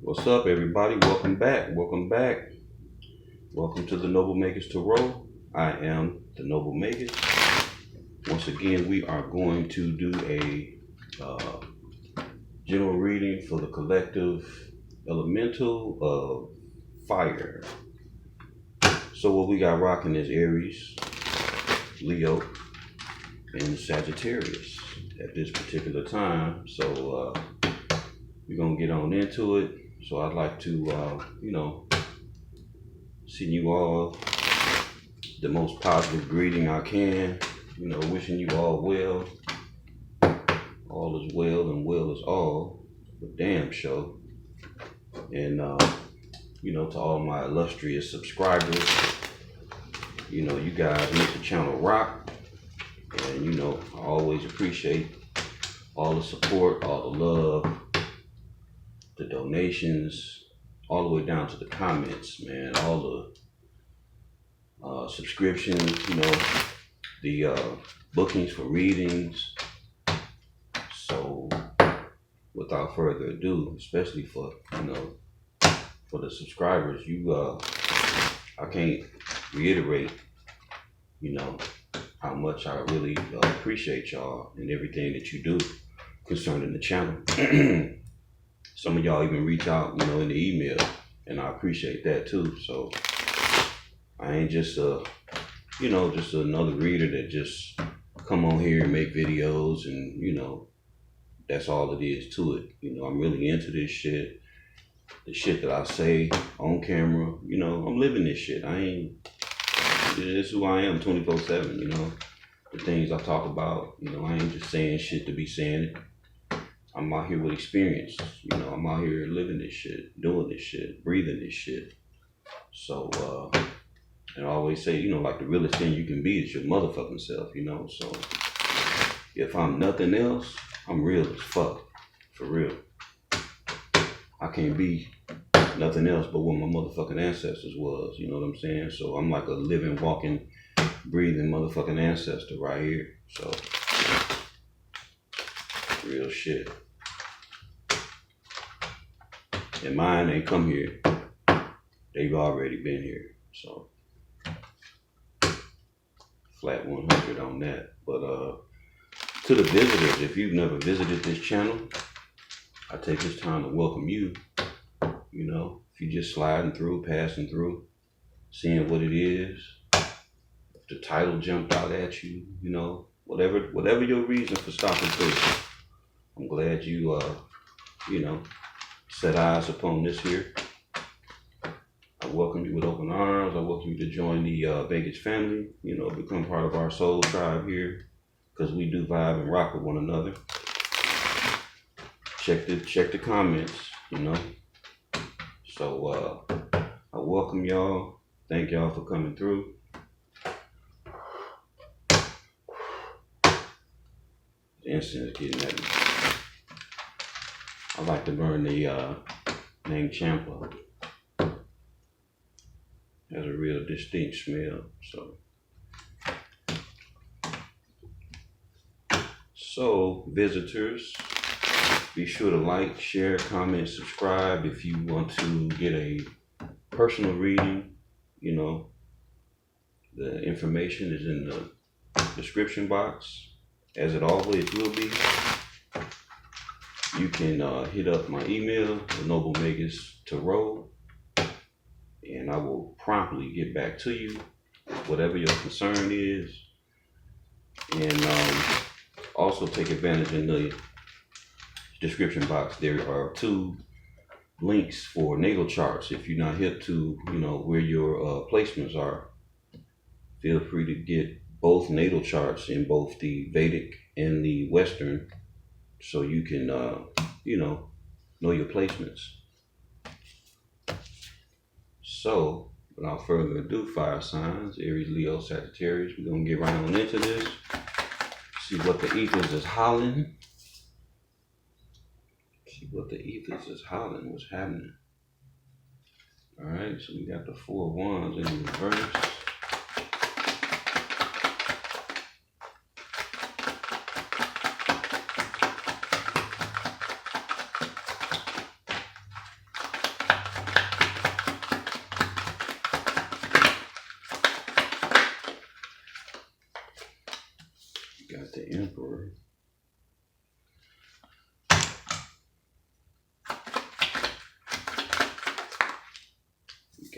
What's up, everybody? Welcome back. Welcome back. Welcome to the Noble Magus Tarot. I am the Noble Magus. Once again, we are going to do a general reading for the collective elemental of fire. So what we got rocking is Aries, Leo, and Saggitarius at this particular time. So we're gonna get on into it. So I'd like to, send you all the most positive greeting I can. Wishing you all well. All is well and well is all. The damn show. And, to all my illustrious subscribers, you guys make the channel rock. And, I always appreciate all the support, all the love, the donations, all the way down to the comments, man, all the subscriptions, the bookings for readings. So without further ado, especially for the subscribers, I can't reiterate how much I really appreciate y'all and everything that you do concerning the channel. Some of y'all even reach out in the email, and I appreciate that too. So I ain't just just another reader that just come on here and make videos and that's all it is to it. I'm really into this shit. The shit that I say on camera, I'm living this shit. This is who I am 24/7, the things I talk about, I ain't just saying shit to be saying it. I'm out here with experience, I'm out here living this shit, doing this shit, breathing this shit. So, and I always say, like the realest thing you can be is your motherfucking self, so if I'm nothing else, I'm real as fuck, for real. I can't be nothing else but what my motherfucking ancestors was, you know what I'm saying? So I'm like a living, walking, breathing motherfucking ancestor right here, so real shit. And mine ain't come here. They've already been here. So flat 100 on that. But to the visitors, if you've never visited this channel, I take this time to welcome you. If you're just sliding through, passing through, seeing what it is, if the title jumped out at you, whatever your reason for stopping through, I'm glad you set eyes upon this here. I welcome you with open arms. I welcome you to join the Vegas family, become part of our soul tribe here, because we do vibe and rock with one another. Check the comments, So I welcome y'all. Thank y'all for coming through. The incense getting at me. I like to burn the name Champa. Has a real distinct smell. So visitors, be sure to like, share, comment, subscribe if you want to get a personal reading. The information is in the description box, as it always will be. You can hit up my email, the Noble Magus Tarot, and I will promptly get back to you, whatever your concern is. And also take advantage in the description box. There are 2 links for natal charts. If you're not hip to, where your placements are, feel free to get both natal charts in both the Vedic and the Western, so you can, know your placements. So, without further ado, fire signs, Aries, Leo, Sagittarius, we're going to get right on into this. See what the ethers is hollering. What's happening. All right, so we got the 4 of Wands in reverse.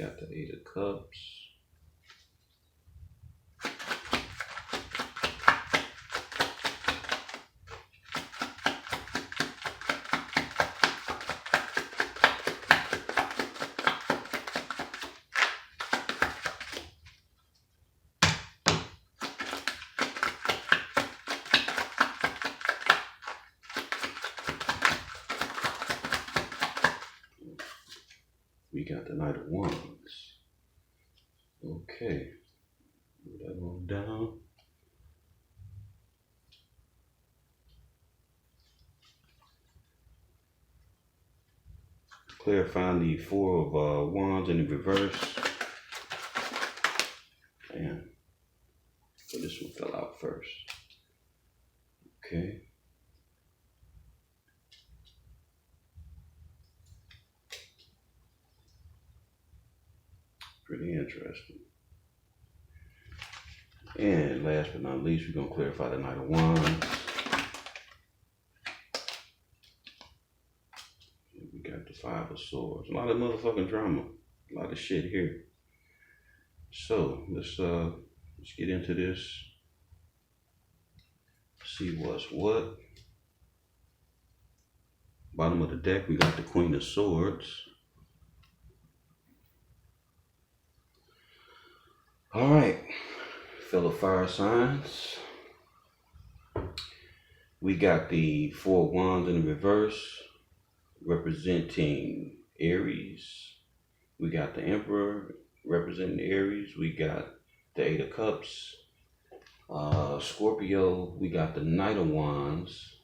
got the Eight of Cups. We got the Knight of Wands. Okay. Move that one down. Clarifying the Four of Wands in the reverse. Damn. So this one fell out first. Okay. Pretty interesting. And last but not least, we're going to clarify the Knight of Wands. We got the Five of Swords. A lot of motherfucking drama. A lot of shit here. So let's get into this. See what's what. Bottom of the deck, we got the Queen of Swords. All right, fellow fire signs. We got the Four of Wands in the reverse, representing Aries. We got the Emperor representing Aries. We got the Eight of Cups. Scorpio, we got the Knight of Wands.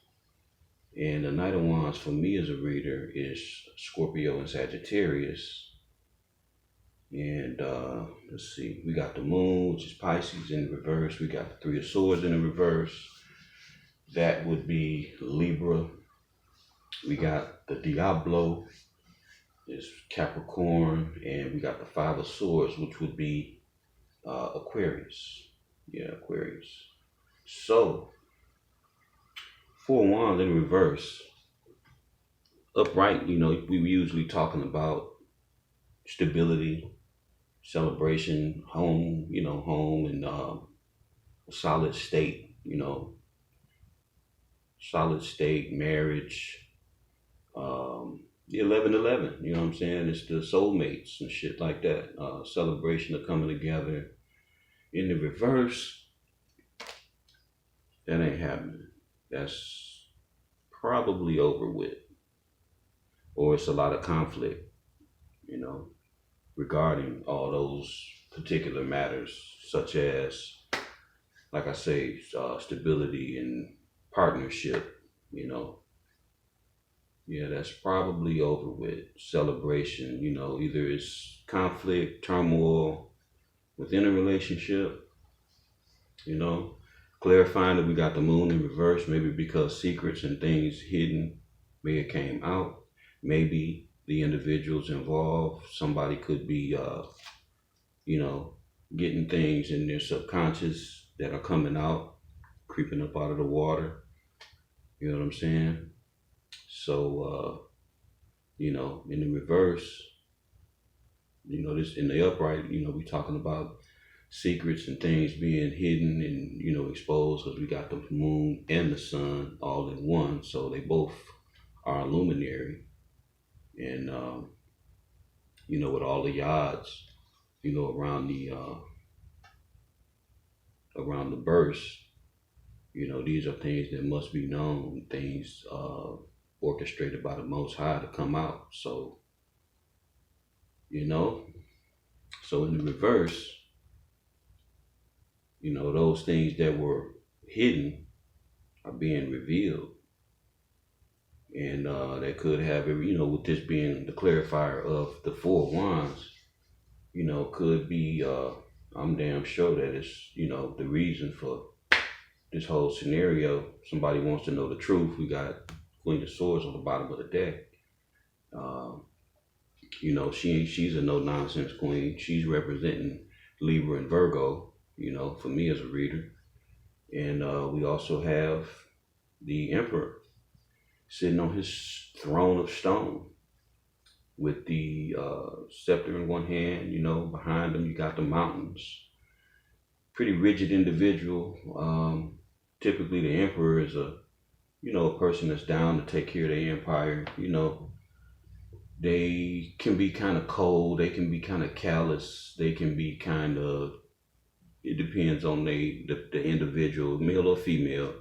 And the Knight of Wands for me as a reader is Scorpio and Sagittarius. And let's see, we got the Moon, which is Pisces in the reverse. We got the Three of Swords in the reverse. That would be Libra. We got the Diablo, is Capricorn. And we got the Five of Swords, which would be Aquarius. Yeah, Aquarius. So, Four of Wands in reverse. Upright, you know, we usually talking about stability, celebration, home, you know, home and a solid state, you know, solid state, marriage, the 11-11, you know what I'm saying? It's the soulmates and shit like that. Celebration of coming together. In the reverse, that ain't happening. That's probably over with. Or it's a lot of conflict, you know, regarding all those particular matters, such as, like I say, stability and partnership, you know. Yeah, that's probably over with. Celebration, you know, either it's conflict, turmoil within a relationship, you know. Clarifying that we got the Moon in reverse, maybe because secrets and things hidden may have came out. Maybe the individuals involved, somebody could be, you know, getting things in their subconscious that are coming out, creeping up out of the water. You know what I'm saying? So, you know, in the reverse, you know, this in the upright, you know, we talking about secrets and things being hidden and, you know, exposed, because we got the Moon and the Sun all in one. So they both are luminary. And, you know, with all the odds, you know, around the burst, you know, these are things that must be known, things orchestrated by the Most High to come out. So, you know, so in the reverse, you know, those things that were hidden are being revealed. And that could have, you know, with this being the clarifier of the Four of Wands, you know, could be, I'm damn sure that it's, you know, the reason for this whole scenario. Somebody wants to know the truth. We got Queen of Swords on the bottom of the deck. You know, she's a no-nonsense queen. She's representing Libra and Virgo, you know, for me as a reader. And we also have the Emperor sitting on his throne of stone. with the scepter in one hand. You know, behind him you got the mountains. Pretty rigid individual. Typically the emperor is a person that's down to take care of their empire. You know, they can be kind of cold, they can be kind of callous, they can be kind of, it depends on the individual, male or female,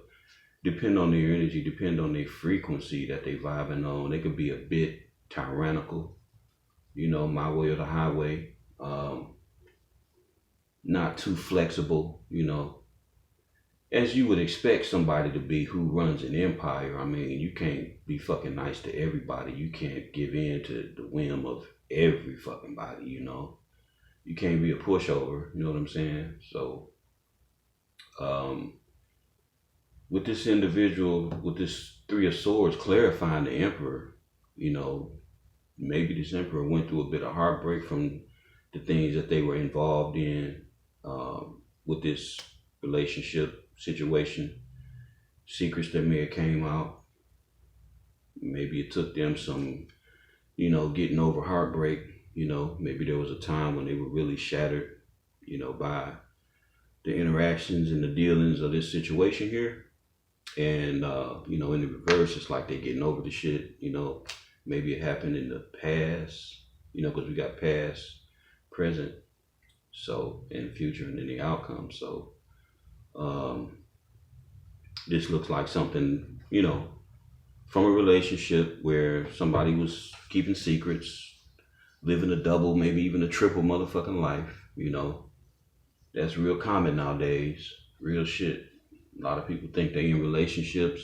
depend on their energy, depend on their frequency that they vibing on. They could be a bit tyrannical, you know, my way or the highway. Not too flexible, you know, as you would expect somebody to be who runs an empire. I mean, you can't be fucking nice to everybody. You can't give in to the whim of every fucking body, you know. You can't be a pushover, you know what I'm saying? So, with this individual, with this Three of Swords clarifying the Emperor, you know, maybe this Emperor went through a bit of heartbreak from the things that they were involved in with this relationship situation, secrets that may have came out. Maybe it took them some, you know, getting over heartbreak. You know, maybe there was a time when they were really shattered, you know, by the interactions and the dealings of this situation here. And, you know, in the reverse, it's like they're getting over the shit. You know, maybe it happened in the past, you know, because we got past, present, so, and future, and then the outcome. So, this looks like something, you know, from a relationship where somebody was keeping secrets, living a double, maybe even a triple motherfucking life, you know. That's real common nowadays, real shit. A lot of people think they in relationships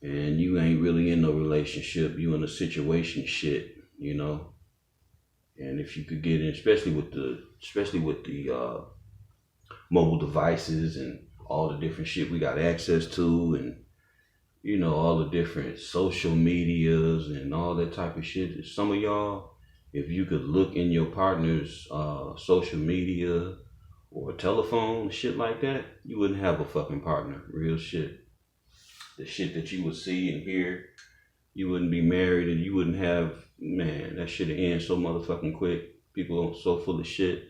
and you ain't really in no relationship, you in a situation shit, you know. And if you could get in, especially with the mobile devices and all the different shit we got access to, and you know, all the different social medias and all that type of shit. Some of y'all, if you could look in your partner's social media or telephone, shit like that, you wouldn't have a fucking partner. Real shit. The shit that you would see and hear, you wouldn't be married, and you wouldn't have, man, that shit would end so motherfucking quick. People are so full of shit,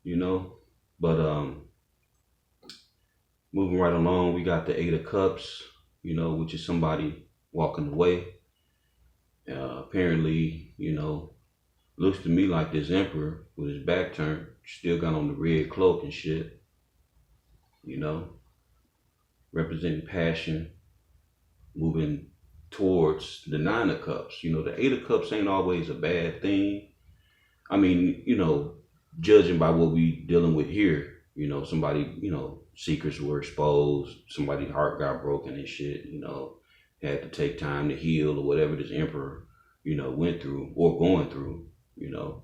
you know. But moving right along, we got the Eight of Cups, you know, which is somebody walking away. Apparently, you know, looks to me like this Emperor with his back turned still got on the red cloak and shit, you know, representing passion, moving towards the Nine of Cups. You know, the Eight of Cups ain't always a bad thing. I mean, you know, judging by what we dealing with here, you know, somebody, you know, secrets were exposed, somebody's heart got broken and shit, you know, had to take time to heal or whatever this Emperor, you know, went through or going through, you know.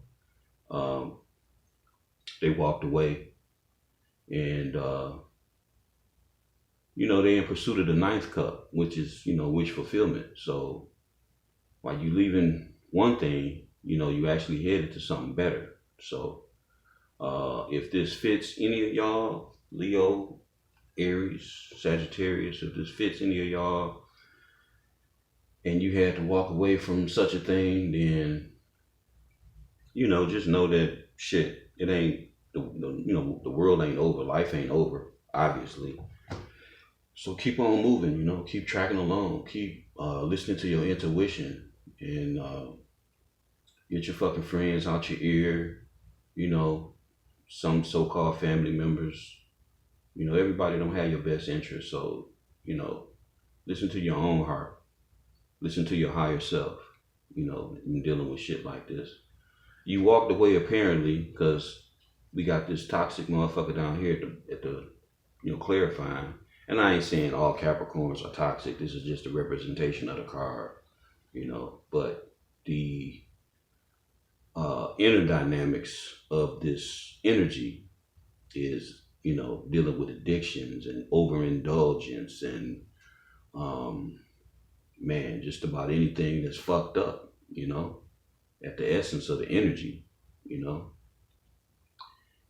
They walked away and, you know, they in pursuit of the Ninth Cup, which is, you know, wish fulfillment. So while you leaving one thing, you know, you actually headed to something better. So if this fits any of y'all, Leo, Aries, Sagittarius, if this fits any of y'all and you had to walk away from such a thing, then, you know, just know that shit, it ain't, you know, the world ain't over, life ain't over, obviously. So keep on moving, you know, keep tracking along, keep listening to your intuition, and get your fucking friends out your ear, you know, some so-called family members, you know, everybody don't have your best interest. So, you know, listen to your own heart, listen to your higher self, you know, in dealing with shit like this. You walked away apparently because we got this toxic motherfucker down here at the you know, clarifying. And I ain't saying all Capricorns are toxic. This is just a representation of the card, you know. But the inner dynamics of this energy is, you know, dealing with addictions and overindulgence and, man, just about anything that's fucked up, you know, at the essence of the energy, you know.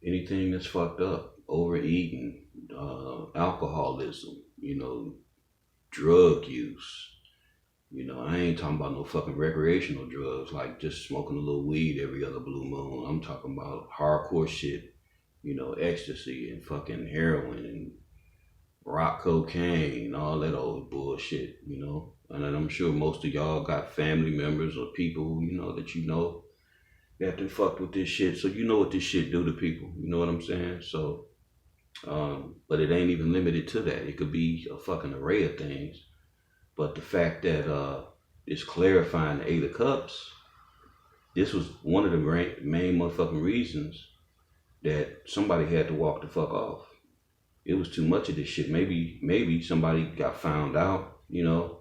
Anything that's fucked up, overeating, alcoholism, you know, drug use, You know, I ain't talking about no fucking recreational drugs, like just smoking a little weed every other blue moon. I'm talking about hardcore shit, you know, ecstasy and fucking heroin and rock cocaine and all that old bullshit, you know. And I'm sure most of y'all got family members or people, you know, that you know that done fucked with this shit. So you know what this shit do to people. You know what I'm saying? So, but it ain't even limited to that. It could be a fucking array of things. But the fact that it's clarifying the Eight of Cups, this was one of the main motherfucking reasons that somebody had to walk the fuck off. It was too much of this shit. Maybe somebody got found out, you know,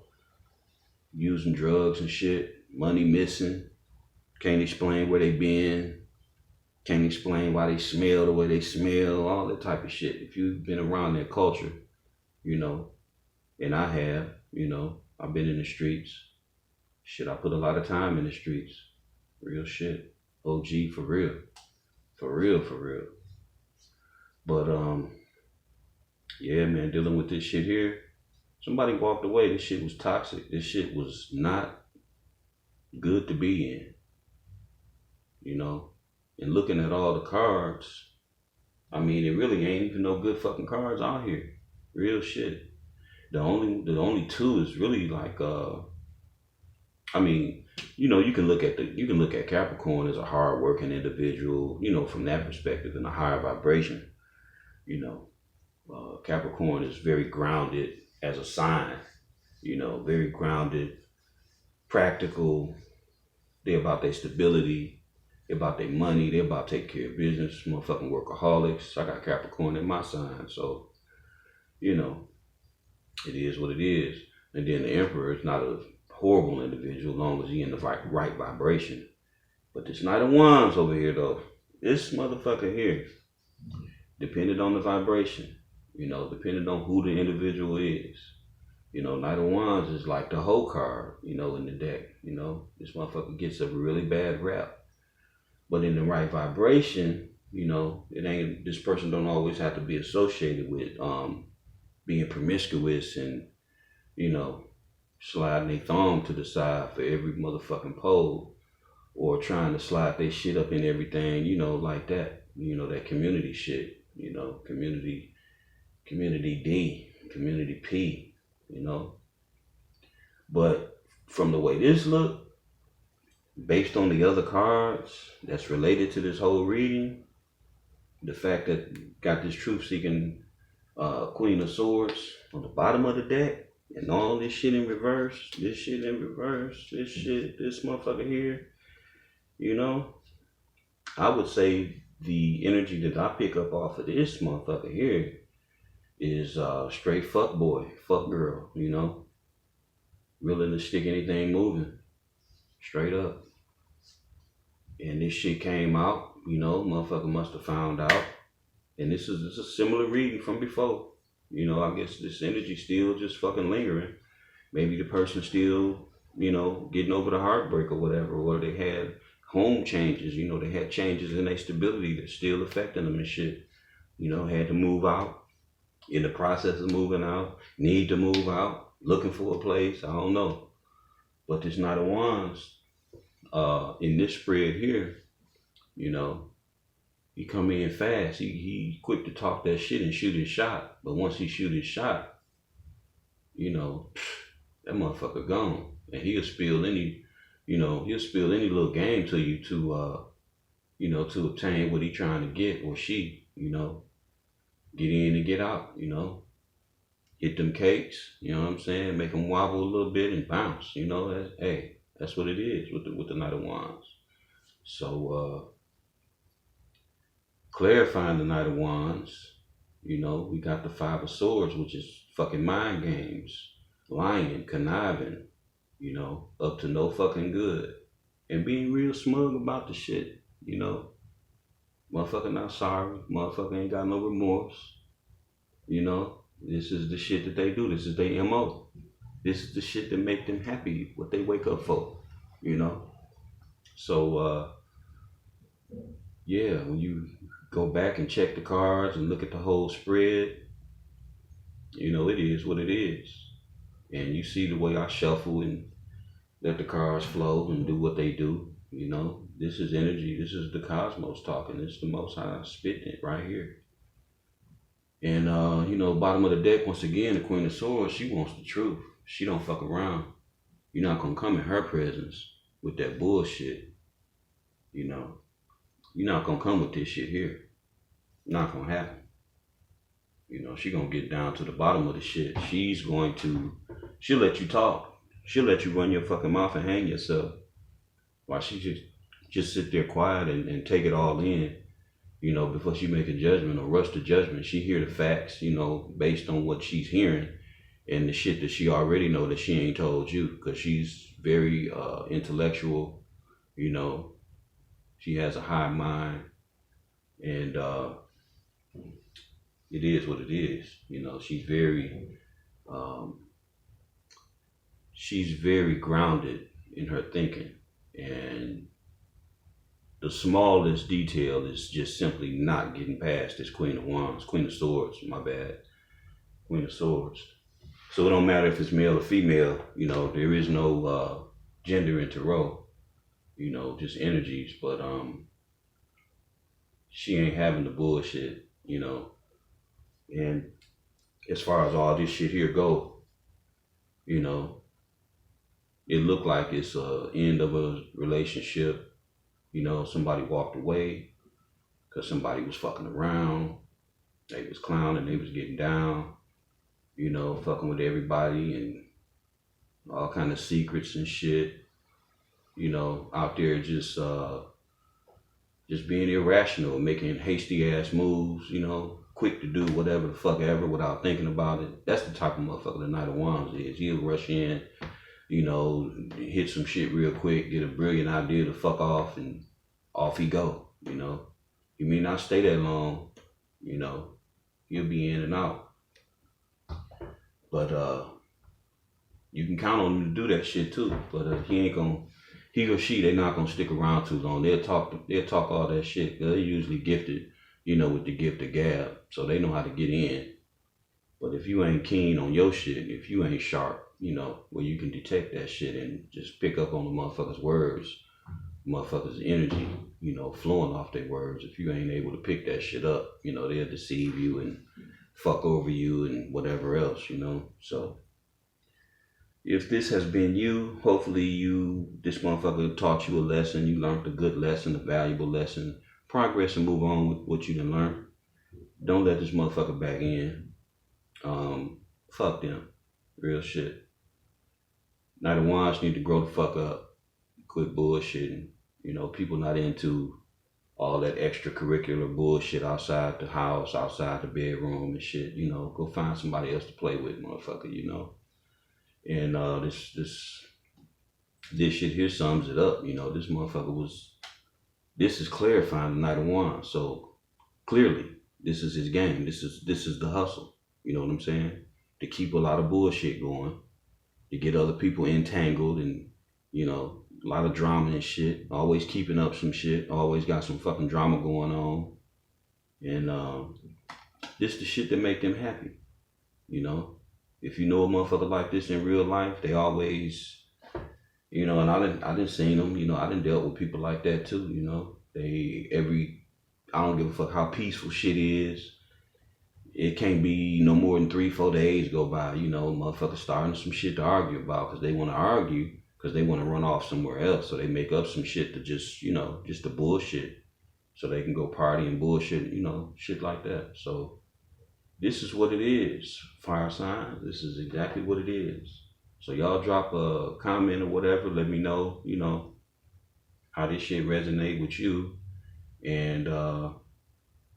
using drugs and shit, money missing, can't explain where they been, can't explain why they smell the way they smell, all that type of shit. If you've been around that culture, you know, and I have, you know, I've been in the streets. Shit, I put a lot of time in the streets. Real shit. OG for real. For real, for real. But, yeah, man, dealing with this shit here. Somebody walked away. This shit was toxic. This shit was not good to be in. You know? And looking at all the cards, I mean, it really ain't even no good fucking cards out here. Real shit. The only two is really like I mean, you know, you can look at Capricorn as a hard-working individual, you know, from that perspective, in a higher vibration. You know, Capricorn is very grounded as a sign, you know, very grounded, practical. They're about their stability, they're about their money, they're about taking care of business, motherfucking workaholics. I got Capricorn in my sign, so, you know, it is what it is. And then the Emperor is not a horrible individual as long as he's in the right vibration. But this Knight of Wands over here, though, this motherfucker here, depending on the vibration, you know, depending on who the individual is. You know, Knight of Wands is like the whole card, you know, in the deck. You know, this motherfucker gets a really bad rap. But in the right vibration, you know, this person don't always have to be associated with being promiscuous and, you know, sliding their thumb to the side for every motherfucking pole, or trying to slide their shit up in everything, you know, like that. You know, that community shit, you know, community D, community P, you know. But from the way this look, based on the other cards that's related to this whole reading, the fact that got this truth-seeking Queen of Swords on the bottom of the deck, and all this shit in reverse, this motherfucker here, you know, I would say the energy that I pick up off of this motherfucker here is straight fuck boy, fuck girl, you know, willing to stick anything moving, straight up. And this shit came out, you know, motherfucker must have found out. And this is a similar reading from before. You know, I guess this energy still just fucking lingering. Maybe the person still, you know, getting over the heartbreak or whatever, or they had home changes, you know, they had changes in their stability that's still affecting them and shit. You know, had to move out, in the process of moving out, need to move out, looking for a place, I don't know. But this Knight of Wands, in this spread here, you know, he come in fast. He quick to talk that shit and shoot his shot. But once he shoot his shot, you know, that motherfucker gone. And he'll spill any little game to you to, you know, to obtain what he trying to get, or she, you know, get in and get out, you know, hit them cakes, you know what I'm saying? Make them wobble a little bit and bounce, you know, that's what it is with the Knight of Wands. So, clarifying the Knight of Wands, you know, we got the Five of Swords, which is fucking mind games, lying, conniving, you know, up to no fucking good, and being real smug about the shit, you know. Motherfucker not sorry, motherfucker ain't got no remorse, you know. This is the shit that they do, this is their MO. This is the shit that make them happy, what they wake up for, you know. So, yeah, when you go back and check the cards and look at the whole spread, you know, it is what it is. And you see the way I shuffle and let the cards flow and do what they do. You know, this is energy. This is the cosmos talking. This is the Most High spitting it right here. And, you know, bottom of the deck, once again, the Queen of Swords, she wants the truth. She don't fuck around. You're not going to come in her presence with that bullshit. You know, you're not going to come with this shit here. Not going to happen. You know, she going to get down to the bottom of the shit. She'll let you talk. She'll let you run your fucking mouth and hang yourself. While she just sit there quiet and take it all in, you know, before she make a judgment or rush to judgment. She hear the facts, you know, based on what she's hearing and the shit that she already know that she ain't told you, because she's very intellectual, you know. She has a high mind, and it is what it is. You know, she's very grounded in her thinking, and the smallest detail is just simply not getting past this Queen of Wands, Queen of Swords, my bad, Queen of Swords. So it don't matter if it's male or female, you know, there is no gender in tarot, you know, just energies, but she ain't having the bullshit, you know. And as far as all this shit here go, you know, it looked like it's a end of a relationship. You know, somebody walked away because somebody was fucking around. They was clowning, they was getting down, you know, fucking with everybody and all kind of secrets and shit. You know, out there just being irrational, making hasty ass moves, you know, quick to do whatever the fuck ever without thinking about it. That's the type of motherfucker the Knight of Wands is. He'll rush in, you know, hit some shit real quick, get a brilliant idea to fuck off, and off he go, you know. He may not stay that long, you know. He'll be in and out. But you can count on him to do that shit too. But he or she, they're not gonna stick around too long. They'll talk all that shit. They're usually gifted, you know, with the gift of gab, so they know how to get in. But if you ain't keen on your shit, if you ain't sharp, you know, where you can detect that shit and just pick up on the motherfuckers' words, motherfuckers' energy, you know, flowing off their words. If you ain't able to pick that shit up, you know, they'll deceive you and fuck over you and whatever else, you know. So if this has been you, hopefully this motherfucker taught you a lesson. You learned a good lesson, a valuable lesson. Progress and move on with what you done learned. Don't let this motherfucker back in. Fuck them. Real shit. Knight of Wands need to grow the fuck up. Quit bullshitting. You know, people not into all that extracurricular bullshit outside the house, outside the bedroom and shit. You know, go find somebody else to play with, motherfucker, you know. And this shit here sums it up. You know, this motherfucker this is clarifying the Knight of Wands. So clearly, this is his game. This is the hustle. You know what I'm saying? To keep a lot of bullshit going, to get other people entangled, and, you know, a lot of drama and shit. Always keeping up some shit. Always got some fucking drama going on. And this the shit that make them happy. You know, if you know a motherfucker like this in real life, they always, you know, and I done seen them. You know, I done dealt with people like that too. You know, I don't give a fuck how peaceful shit is. It can't be no more than 3-4 days go by, you know, motherfuckers starting some shit to argue about because they want to argue because they want to run off somewhere else. So they make up some shit to just, you know, just to bullshit so they can go party and bullshit, you know, shit like that. So this is what it is, fire signs. This is exactly what it is. So y'all drop a comment or whatever. Let me know, you know, how this shit resonate with you. And,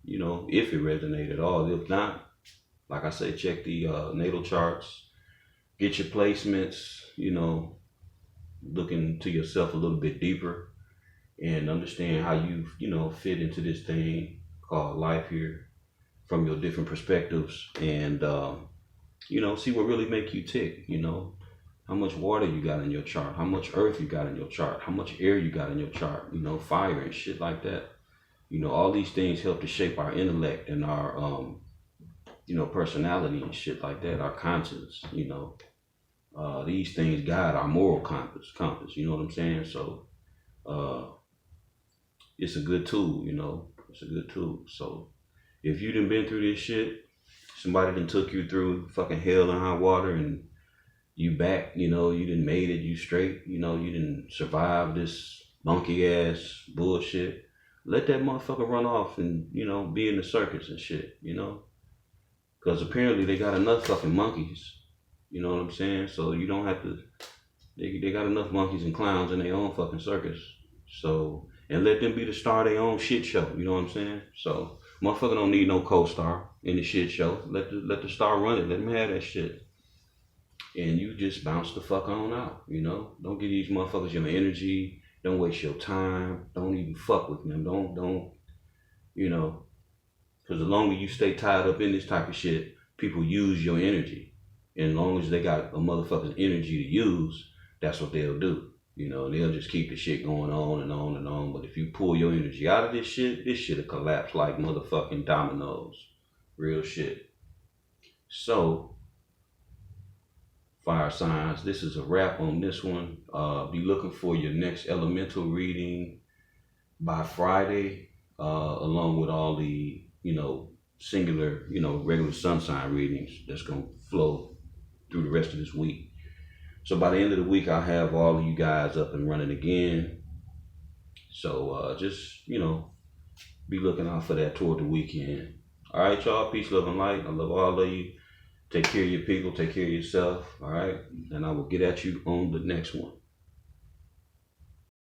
you know, if it resonated at all. If not, like I say, check the natal charts, get your placements, you know, look into yourself a little bit deeper and understand how you know, fit into this thing called life here from your different perspectives, and, you know, see what really make you tick, you know, how much water you got in your chart, how much earth you got in your chart, how much air you got in your chart, you know, fire and shit like that. You know, all these things help to shape our intellect and our, you know, personality and shit like that, our conscience, you know. these things guide our moral compass, you know what I'm saying? So it's a good tool, you know, it's a good tool. So if you done been through this shit, somebody done took you through fucking hell and high water, and you back, you know, you done made it, you straight, you know, you done survived this monkey ass bullshit, let that motherfucker run off and, you know, be in the circus and shit, you know? Because apparently they got enough fucking monkeys, you know what I'm saying? So you don't have to, they got enough monkeys and clowns in their own fucking circus. So, and let them be the star of their own shit show, you know what I'm saying? So, motherfucker don't need no co-star in the shit show. Let the star run it, let them have that shit. And you just bounce the fuck on out, you know? Don't give these motherfuckers your energy, don't waste your time, don't even fuck with them, don't, you know? Because the longer you stay tied up in this type of shit, people use your energy. And as long as they got a motherfucker's energy to use, that's what they'll do. You know, they'll just keep the shit going on and on and on. But if you pull your energy out of this shit'll collapse like motherfucking dominoes. Real shit. So, fire signs, this is a wrap on this one. Be looking for your next elemental reading by Friday, along with all the, you know, singular, you know, regular sun sign readings that's going to flow through the rest of this week. So by the end of the week, I'll have all of you guys up and running again. So just, you know, be looking out for that toward the weekend. All right, y'all. Peace, love, and light. I love all of you. Take care of your people. Take care of yourself. All right. And I will get at you on the next one.